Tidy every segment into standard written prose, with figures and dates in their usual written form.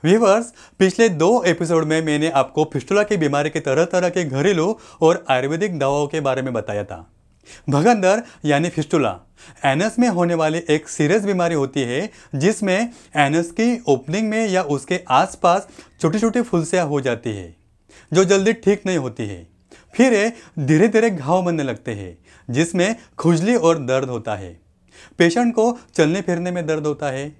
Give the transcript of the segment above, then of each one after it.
Viewers, पिछले 2 episode में मैंने आपको फिस्टुला की बीमारी के तरह तरह के घरेलू और आयुर्वेदिक दवाओं के बारे में बताया था। भगंदर यानी फिस्टुला एनस में होने वाली एक सीरियस बीमारी होती है जिसमें एनस की ओपनिंग में या उसके आसपास छोटी छोटी फुंसियाँ हो जाती है जो जल्दी ठीक नहीं होती है। फिर ये धीरे धीरे घाव बनने लगते हैं जिसमें खुजली और दर्द होता है। पेशेंट को चलने फिरने में दर्द होता है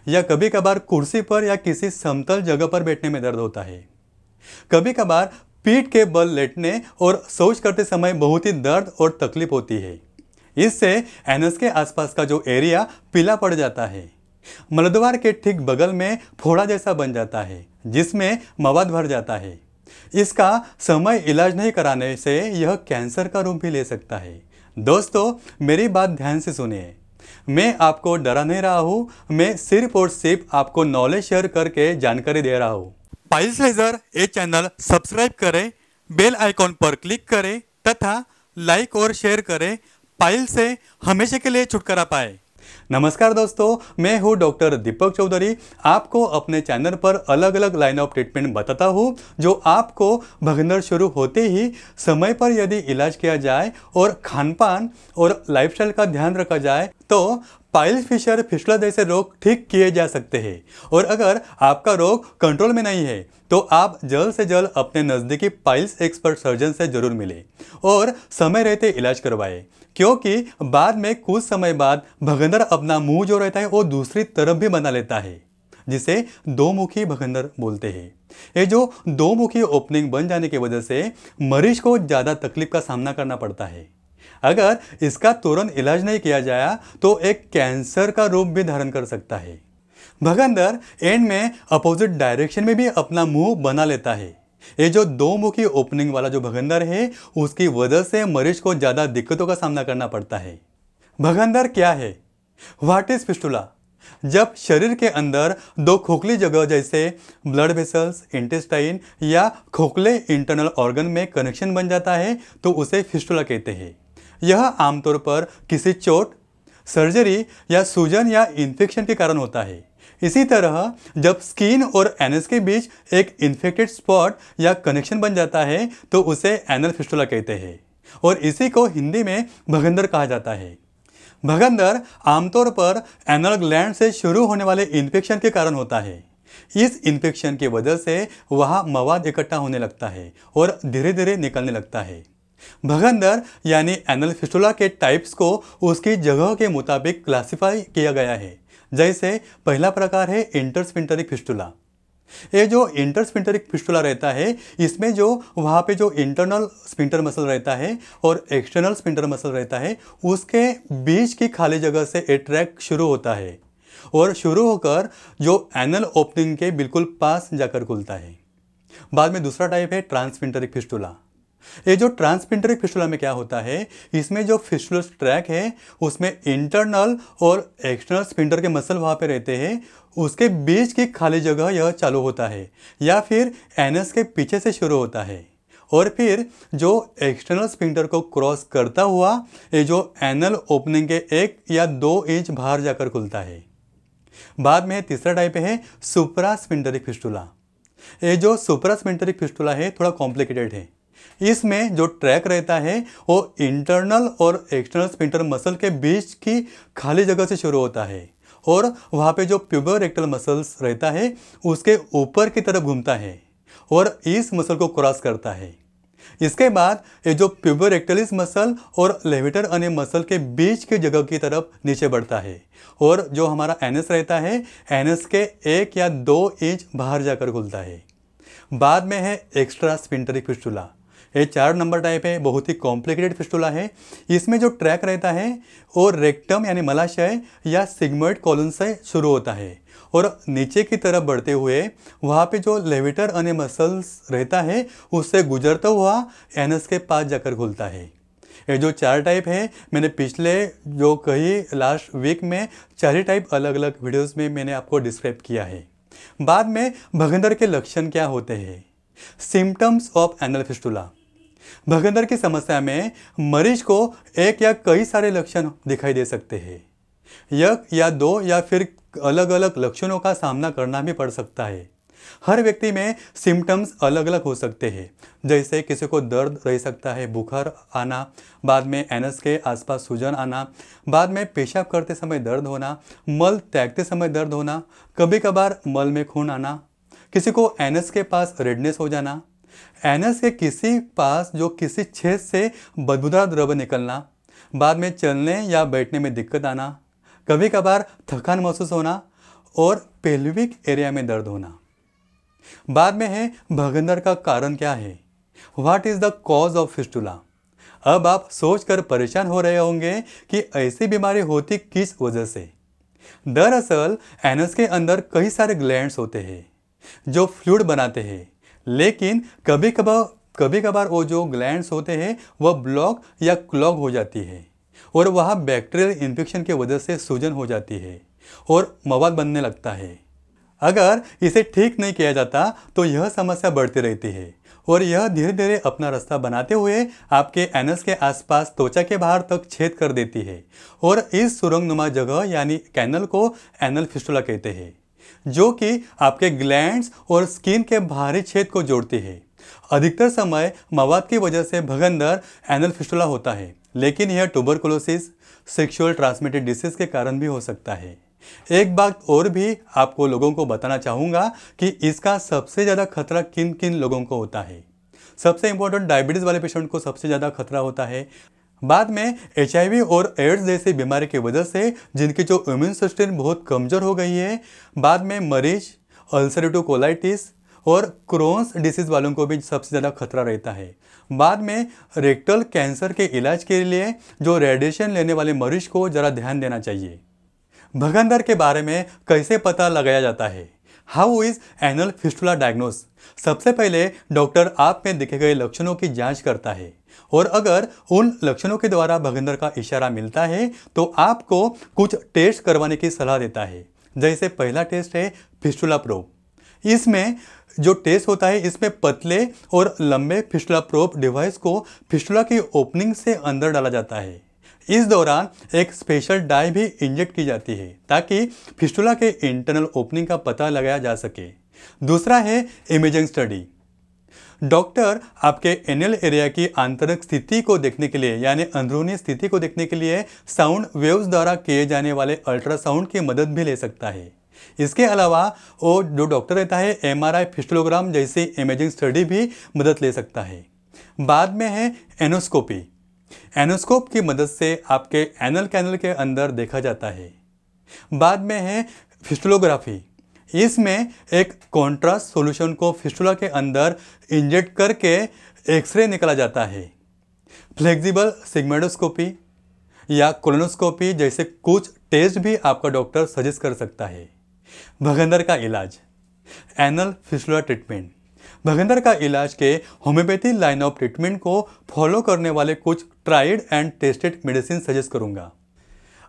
या कभी कभार कुर्सी पर या किसी समतल जगह पर बैठने में दर्द होता है। कभी कभार पीठ के बल लेटने और शौच करते समय बहुत ही दर्द और तकलीफ होती है। इससे एनस के आसपास का जो एरिया पीला पड़ जाता है। मलद्वार के ठीक बगल में फोड़ा जैसा बन जाता है जिसमें मवाद भर जाता है। इसका समय इलाज नहीं कराने से यह कैंसर का रूप भी ले सकता है। दोस्तों, मेरी बात ध्यान से सुनिए। मैं आपको डरा नहीं रहा हूँ, मैं सिर्फ और सिर्फ आपको नॉलेज शेयर करके जानकारी दे रहा हूँ। पाइल्स लेजर ये चैनल सब्सक्राइब करें, बेल आइकॉन पर क्लिक करें तथा लाइक और शेयर करें, पाइल्स से हमेशा के लिए छुटकारा पाए। नमस्कार दोस्तों, मैं हूँ डॉक्टर दीपक चौधरी। आपको अपने चैनल पर अलग अलग लाइन ऑफ ट्रीटमेंट बताता हूँ जो आपको भगंदर शुरू होते ही समय पर यदि इलाज किया जाए और खानपान और लाइफस्टाइल का ध्यान रखा जाए तो पाइल्स फिशर फिस्टुला जैसे रोग ठीक किए जा सकते हैं। और अगर आपका रोग कंट्रोल में नहीं है तो आप जल्द से जल्द अपने नज़दीकी पाइल्स एक्सपर्ट सर्जन से जरूर मिलें और समय रहते इलाज करवाएं, क्योंकि बाद में कुछ समय बाद भगंदर अपना मुंह जो रहता है वो दूसरी तरफ भी बना लेता है, जिसे दो मुखी भगंदर बोलते हैं। ये जो दो मुखी ओपनिंग बन जाने की वजह से मरीज को ज़्यादा तकलीफ का सामना करना पड़ता है। अगर इसका तुरंत इलाज नहीं किया जाए तो एक कैंसर का रूप भी धारण कर सकता है। भगंदर एंड में अपोजिट डायरेक्शन में भी अपना मुंह बना लेता है। ये जो दो मुखी ओपनिंग वाला जो भगंदर है उसकी वजह से मरीज को ज़्यादा दिक्कतों का सामना करना पड़ता है। भगंदर क्या है? What is fistula? जब शरीर के अंदर दो खोखली जगह जैसे ब्लड वेसल्स, इंटेस्टाइन या खोखले इंटरनल ऑर्गन में कनेक्शन बन जाता है तो उसे फिस्टुला कहते हैं। यह आमतौर पर किसी चोट, सर्जरी या सूजन या इन्फेक्शन के कारण होता है। इसी तरह जब स्किन और एनस के बीच एक इन्फेक्टेड स्पॉट या कनेक्शन बन जाता है तो उसे एनल फिस्टुला कहते हैं और इसी को हिंदी में भगंदर कहा जाता है। भगंदर आमतौर पर एनल ग्लैंड से शुरू होने वाले इन्फेक्शन के कारण होता है। इस इन्फेक्शन की वजह से वहाँ मवाद इकट्ठा होने लगता है और धीरे धीरे निकलने लगता है। भगंदर यानी एनल फिस्टुला के टाइप्स को उसकी जगह के मुताबिक क्लासिफाई किया गया है। जैसे पहला प्रकार है इंटरस्फिंक्टरिक फिस्टुला। ये जो इंटरस्फिंक्टरिक फिस्टुला रहता है इसमें जो वहाँ पे जो इंटरनल स्फिंक्टर मसल रहता है और एक्सटर्नल स्फिंक्टर मसल रहता है उसके बीच की खाली जगह से ये ट्रैक शुरू होता है और शुरू होकर जो एनल ओपनिंग के बिल्कुल पास जाकर खुलता है। बाद में दूसरा टाइप है ट्रांसफिंक्टरिक फिस्टुला। ये जो ट्रांसफिंक्टरिक फिस्टुला में क्या होता है, इसमें जो फिस्टुलस ट्रैक है उसमें इंटरनल और एक्सटर्नल स्फिंक्टर के मसल वहाँ पे रहते हैं, उसके बीच की खाली जगह यह चालू होता है या फिर एनस के पीछे से शुरू होता है और फिर जो एक्सटर्नल स्फिंक्टर को क्रॉस करता हुआ ये जो एनल ओपनिंग के 1 या 2 इंच बाहर जाकर खुलता है। बाद में तीसरा टाइप है सुप्रास्फिंक्टरिक फिस्टुला। ये जो सुप्रास्फिंक्टरिक फिस्टुला है थोड़ा कॉम्प्लिकेटेड है। इसमें जो ट्रैक रहता है वो इंटरनल और एक्सटर्नल स्फिंक्टर मसल के बीच की खाली जगह से शुरू होता है और वहाँ पे जो प्यूबोरेक्टल मसल्स रहता है उसके ऊपर की तरफ घूमता है और इस मसल को क्रॉस करता है। इसके बाद ये जो प्यूबोरेक्टलिस मसल और लेविटर अने मसल के बीच की जगह की तरफ नीचे बढ़ता है और जो हमारा एनस रहता है एनस के 1 या 2 इंच बाहर जाकर खुलता है। बाद में है एक्स्ट्रा स्फिंक्टरिक फिस्टुला। ये 4 नंबर टाइप है, बहुत ही कॉम्प्लिकेटेड फिस्टुला है। इसमें जो ट्रैक रहता है वो रेक्टम यानी मलाशय या सिग्मोइड कॉलन से शुरू होता है और नीचे की तरफ बढ़ते हुए वहाँ पे जो लेविटर अने मसल्स रहता है उससे गुजरता हुआ एनस के पास जाकर खुलता है। ये जो 4 टाइप है मैंने पिछले जो कही लास्ट वीक में 4 ही टाइप अलग अलग वीडियोस में मैंने आपको डिस्क्राइब किया है। बाद में भगंदर के लक्षण क्या होते हैं? Symptoms of anal fistula. भगंदर की समस्या में मरीज को एक या कई सारे लक्षण दिखाई दे सकते हैं। 1 या 2 या फिर अलग अलग लक्षणों का सामना करना भी पड़ सकता है। हर व्यक्ति में सिम्टम्स अलग अलग हो सकते हैं। जैसे किसी को दर्द रह सकता है, बुखार आना, बाद में एनस के आसपास सूजन आना, बाद में पेशाब करते समय दर्द होना, मल त्यागते समय दर्द होना, कभी कभार मल में खून आना, किसी को एनस के पास रेडनेस हो जाना, एनस के किसी पास जो किसी छेद से बदबूदार द्रव्य निकलना, बाद में चलने या बैठने में दिक्कत आना, कभी कभार थकान महसूस होना और पेल्विक एरिया में दर्द होना। बाद में है भगंदर का कारण क्या है, what is the cause of fistula. अब आप सोचकर परेशान हो रहे होंगे कि ऐसी बीमारी होती किस वजह से। दरअसल एनस के अंदर कई सारे ग्लैंड्स होते हैं जो फ्लूइड बनाते हैं, लेकिन कभी कभार वो जो ग्लैंड्स होते हैं वह ब्लॉक या क्लॉग हो जाती है और वहाँ बैक्टीरियल इन्फेक्शन की वजह से सूजन हो जाती है और मवाद बनने लगता है। अगर इसे ठीक नहीं किया जाता तो यह समस्या बढ़ती रहती है और यह धीरे धीरे अपना रास्ता बनाते हुए आपके एनस के आसपास त्वचा के बाहर तक छेद कर देती है और इस सुरंगनुमा जगह यानी कैनल को एनल फिस्टुला कहते हैं, जो कि आपके ग्लैंड्स और स्किन के बाहरी छेद को जोड़ती है। अधिकतर समय मवाद की वजह से भगंदर एनल फिस्टुला होता है, लेकिन यह ट्यूबरकुलोसिस, सेक्सुअल ट्रांसमिटेड डिसीज के कारण भी हो सकता है। एक बात और भी आपको लोगों को बताना चाहूँगा कि इसका सबसे ज़्यादा खतरा किन किन लोगों को होता है। सबसे इम्पोर्टेंट, डायबिटीज़ वाले पेशेंट को सबसे ज़्यादा खतरा होता है। बाद में HIV और एड्स जैसी बीमारी की वजह से जिनकी जो इम्यून सिस्टम बहुत कमज़ोर हो गई है, बाद में मरीज, अल्सरेटिव कोलाइटिस और क्रोन्स डिसीज़ वालों को भी सबसे ज़्यादा खतरा रहता है। बाद में रेक्टल कैंसर के इलाज के लिए जो रेडिएशन लेने वाले मरीज को ज़रा ध्यान देना चाहिए। भगंदर के बारे में कैसे पता लगाया जाता है, how is anal fistula diagnose. सबसे पहले डॉक्टर आप में दिखे गए लक्षणों की जांच करता है और अगर उन लक्षणों के द्वारा भगंदर का इशारा मिलता है तो आपको कुछ टेस्ट करवाने की सलाह देता है। जैसे पहला टेस्ट है फिस्टुला प्रोब। इसमें जो टेस्ट होता है, इसमें पतले और लंबे फिस्टुला प्रोब डिवाइस को फिस्टुला की ओपनिंग से अंदर डाला जाता है। इस दौरान एक स्पेशल डाई भी इंजेक्ट की जाती है ताकि फिस्टुला के इंटरनल ओपनिंग का पता लगाया जा सके। दूसरा है इमेजिंग स्टडी। डॉक्टर आपके एनल एरिया की आंतरिक स्थिति को देखने के लिए यानी अंदरूनी स्थिति को देखने के लिए साउंड वेव्स द्वारा किए जाने वाले अल्ट्रासाउंड की मदद भी ले सकता है। इसके अलावा वो जो डॉक्टर रहता है MRI फिस्टुलोग्राम जैसी इमेजिंग स्टडी भी मदद ले सकता है। बाद में है एनोस्कोपी। एनोस्कोप की मदद से आपके एनल कैनल के अंदर देखा जाता है। बाद में है फिस्टुलोग्राफी। इसमें एक कॉन्ट्रास्ट सॉल्यूशन को फिस्टुला के अंदर इंजेक्ट करके एक्सरे निकाला जाता है। फ्लेक्सिबल सिग्मेडोस्कोपी या कोलोनोस्कोपी जैसे कुछ टेस्ट भी आपका डॉक्टर सजेस्ट कर सकता है। भगंदर का इलाज, एनल फिस्टुला ट्रीटमेंट। भगंदर का इलाज के होम्योपैथी लाइन ऑफ ट्रीटमेंट को फॉलो करने वाले कुछ tried and tested medicine suggest करूंगा।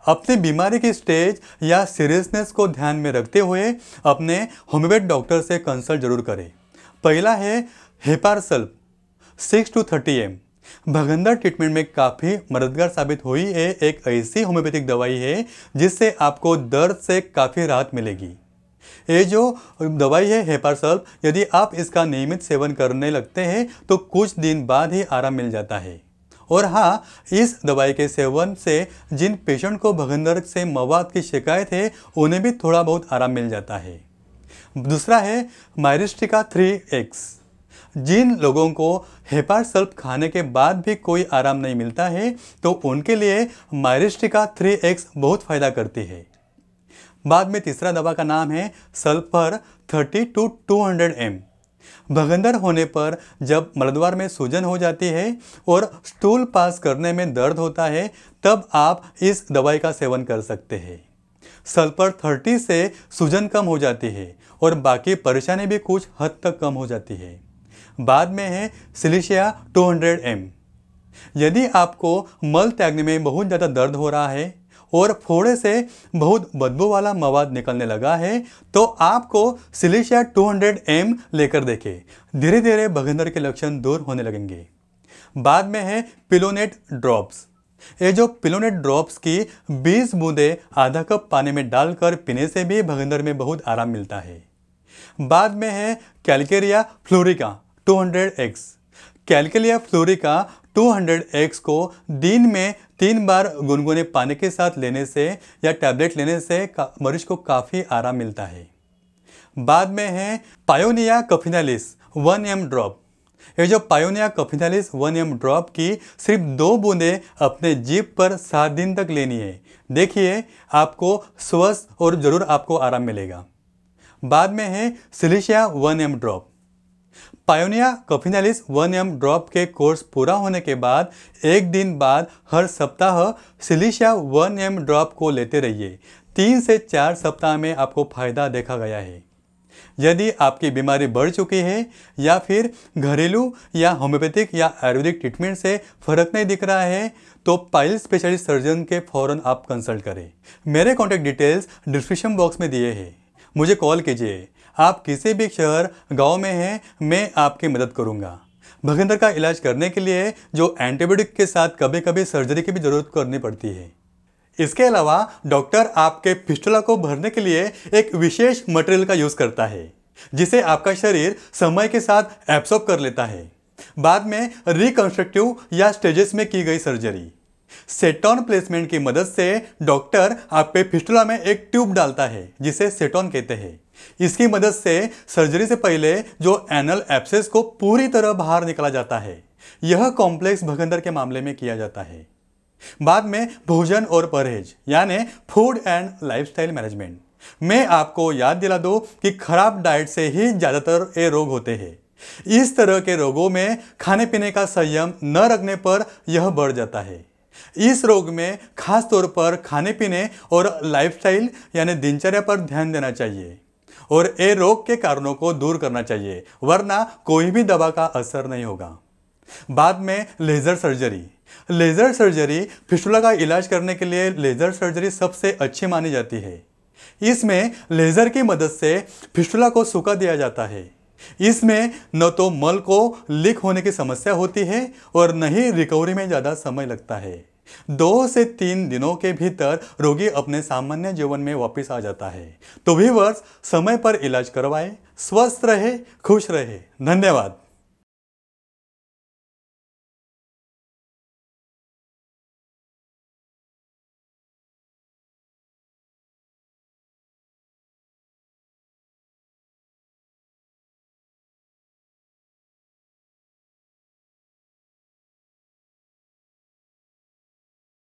अपनी बीमारी की स्टेज या सीरियसनेस को ध्यान में रखते हुए अपने होम्योपैथ डॉक्टर से कंसल्ट जरूर करें। पहला है हेपारसल्फ 6 to 30 mg। भगंदर ट्रीटमेंट में काफ़ी मददगार साबित हुई है। एक ऐसी होम्योपैथिक दवाई है जिससे आपको दर्द से काफ़ी राहत मिलेगी। ये जो दवाई है हेपारसल्फ, यदि आप इसका नियमित सेवन करने लगते हैं तो कुछ दिन बाद ही आराम मिल जाता है। और हाँ, इस दवाई के सेवन से जिन पेशेंट को भगंदर से मवाद की शिकायत है उन्हें भी थोड़ा बहुत आराम मिल जाता है। दूसरा है मायरिस्टिका 3X। जिन लोगों को हेपारसल्फ खाने के बाद भी कोई आराम नहीं मिलता है तो उनके लिए मायरिस्टिका 3X बहुत फ़ायदा करती है। बाद में तीसरा दवा का नाम है सल्फर 30 to 200 mg। भगंदर होने पर जब मलद्वार में सूजन हो जाती है और स्टूल पास करने में दर्द होता है तब आप इस दवाई का सेवन कर सकते हैं। सल्फर 30 से सूजन कम हो जाती है और बाकी परेशानी भी कुछ हद तक कम हो जाती है। बाद में है सिलिशिया 200 mg। यदि आपको मल त्यागने में बहुत ज़्यादा दर्द हो रहा है और फोड़े से बहुत बदबू वाला मवाद निकलने लगा है तो आपको सिलिशिया 200 mg लेकर देखें। धीरे धीरे भगंदर के लक्षण दूर होने लगेंगे। बाद में है पिलोनेट ड्रॉप्स। ये जो पिलोनेट ड्रॉप्स की 20 बूंदें आधा कप पानी में डालकर पीने से भी भगंदर में बहुत आराम मिलता है। बाद में है Calcarea fluorica 200x। Calcarea fluorica 200x को दिन में 3 बार गुनगुने पानी के साथ लेने से या टैबलेट लेने से मरीज को काफ़ी आराम मिलता है। बाद में है पायोनिया कफिनालिस 1 ml ड्रॉप। ये जो पायोनिया कफिनालिस 1 ml ड्रॉप की सिर्फ 2 बूंदें अपने जीभ पर 7 दिन तक लेनी है। देखिए आपको स्वस्थ और ज़रूर आपको आराम मिलेगा। बाद में है सिलिशिया 1 ml ड्रॉप। पायोनिया कफिनालिस 1 ml ड्रॉप के कोर्स पूरा होने के बाद 1 दिन बाद हर सप्ताह सिलिशिया 1 ml ड्रॉप को लेते रहिए। 3 से 4 सप्ताह में आपको फायदा देखा गया है। यदि आपकी बीमारी बढ़ चुकी है या फिर घरेलू या होम्योपैथिक या आयुर्वेदिक ट्रीटमेंट से फर्क नहीं दिख रहा है तो पाइल स्पेशलिस्ट सर्जन के फौरन आप कंसल्ट करें। मेरे कॉन्टैक्ट डिटेल्स डिस्क्रिप्शन बॉक्स में दिए हैं, मुझे कॉल कीजिए। आप किसी भी शहर गांव में हैं, मैं आपकी मदद करूंगा। भगंदर का इलाज करने के लिए जो एंटीबायोटिक के साथ कभी कभी सर्जरी की भी जरूरत करनी पड़ती है। इसके अलावा डॉक्टर आपके फिस्टुला को भरने के लिए एक विशेष मटेरियल का यूज़ करता है जिसे आपका शरीर समय के साथ एब्सॉर्ब कर लेता है। बाद में रिकंस्ट्रक्टिव या स्टेजेस में की गई सर्जरी सेटॉन प्लेसमेंट की मदद से डॉक्टर आपके फिस्टुला में एक ट्यूब डालता है जिसे सेटॉन कहते हैं। इसकी मदद से सर्जरी से पहले जो एनल एब्सेस को पूरी तरह बाहर निकाला जाता है। यह कॉम्प्लेक्स भगंदर के मामले में किया जाता है। बाद में भोजन और परहेज यानी फूड एंड लाइफस्टाइल मैनेजमेंट। मैं आपको याद दिला दूं कि खराब डाइट से ही ज़्यादातर ये रोग होते हैं। इस तरह के रोगों में खाने पीने का संयम न रखने पर यह बढ़ जाता है। इस रोग में खास तौर पर खाने पीने और लाइफस्टाइल यानी दिनचर्या पर ध्यान देना चाहिए और ये रोग के कारणों को दूर करना चाहिए, वरना कोई भी दवा का असर नहीं होगा। बाद में laser surgery. Laser surgery fistula का इलाज करने के लिए लेज़र सर्जरी सबसे अच्छी मानी जाती है। इसमें लेज़र की मदद से फिस्टुला को सुखा दिया जाता है। इसमें न तो मल को लीक होने की समस्या होती है और न ही रिकवरी में ज़्यादा समय लगता है। 2 से 3 दिनों के भीतर रोगी अपने सामान्य जीवन में वापस आ जाता है। तो व्यूअर्स, समय पर इलाज करवाएं, स्वस्थ रहे, खुश रहे। धन्यवाद।